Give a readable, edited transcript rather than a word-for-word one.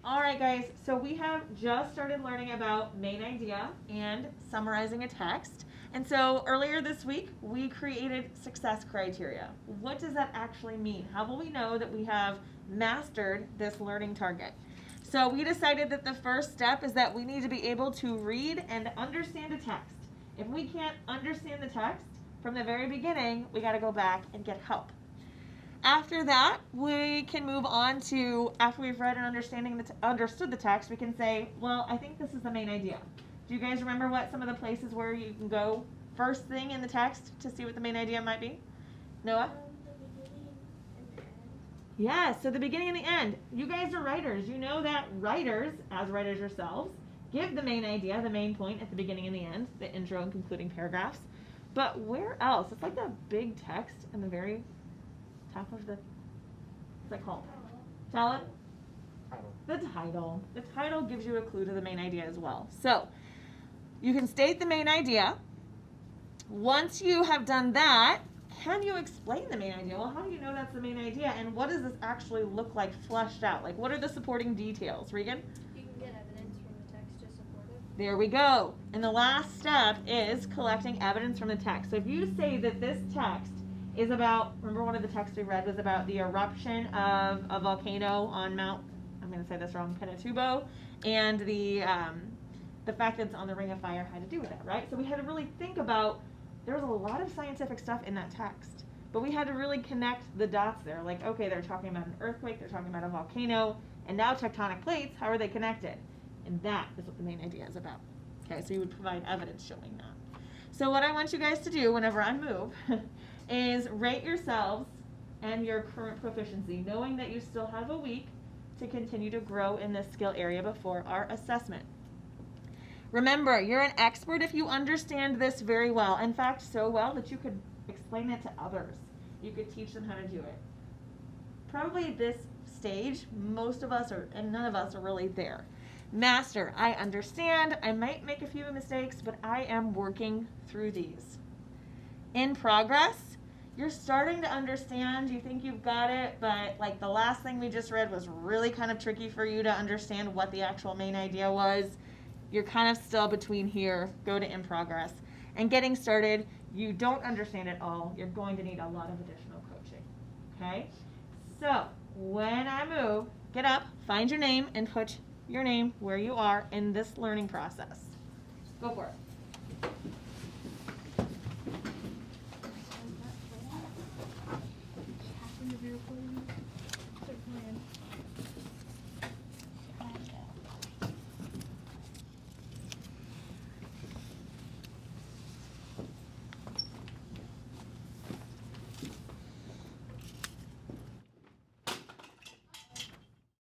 All right, guys, so we have just started learning about main idea and summarizing a text. And so earlier this week, we created success criteria. What does that actually mean? How will we know that we have mastered this learning target? So we decided that the first step is that we need to be able to read and understand a text. If we can't understand the text from the very beginning, we got to go back and get help. After that, we can move on to, after we've read and understood the text, we can say, well, I think this is the main idea. Do you guys remember what some of the places where you can go first thing in the text to see what the main idea might be? Noah? The beginning and the end. Yes, so the beginning and the end. You guys are writers. You know that writers, as writers yourselves, give the main idea, the main point at the beginning and the end, the intro and concluding paragraphs. But where else? It's like that big text in the very top of the, what's that called? Tell it? Title. The title. The title gives you a clue to the main idea as well. So you can state the main idea. Once you have done that, can you explain the main idea? Well, how do you know that's the main idea? And what does this actually look like fleshed out? Like, what are the supporting details? Regan? You can get evidence from the text to support it. There we go. And the last step is collecting evidence from the text. So if you say that this text is about, remember one of the texts we read was about the eruption of a volcano on Mount, I'm going to say this wrong, Pinatubo, and the fact that it's on the Ring of Fire had to do with that, right? So we had to really think about, there was a lot of scientific stuff in that text, but we had to really connect the dots there. Like, okay, they're talking about an earthquake, they're talking about a volcano, and now tectonic plates, how are they connected? And that is what the main idea is about. Okay, so you would provide evidence showing that. So what I want you guys to do whenever I move is rate yourselves and your current proficiency, knowing that you still have a week to continue to grow in this skill area before our assessment. Remember, you're an expert if you understand this very well. In fact, so well that you could explain it to others. You could teach them how to do it. Probably at this stage, most of us are, and none of us are really there. Master, I understand, I might make a few mistakes, but I am working through these. In progress, you're starting to understand, you think you've got it, but like the last thing we just read was really kind of tricky for you to understand what the actual main idea was. You're kind of still between here, go to in progress. And getting started, you don't understand it all. You're going to need a lot of additional coaching, okay? So when I move, get up, find your name, and put your name where you are in this learning process. Go for it.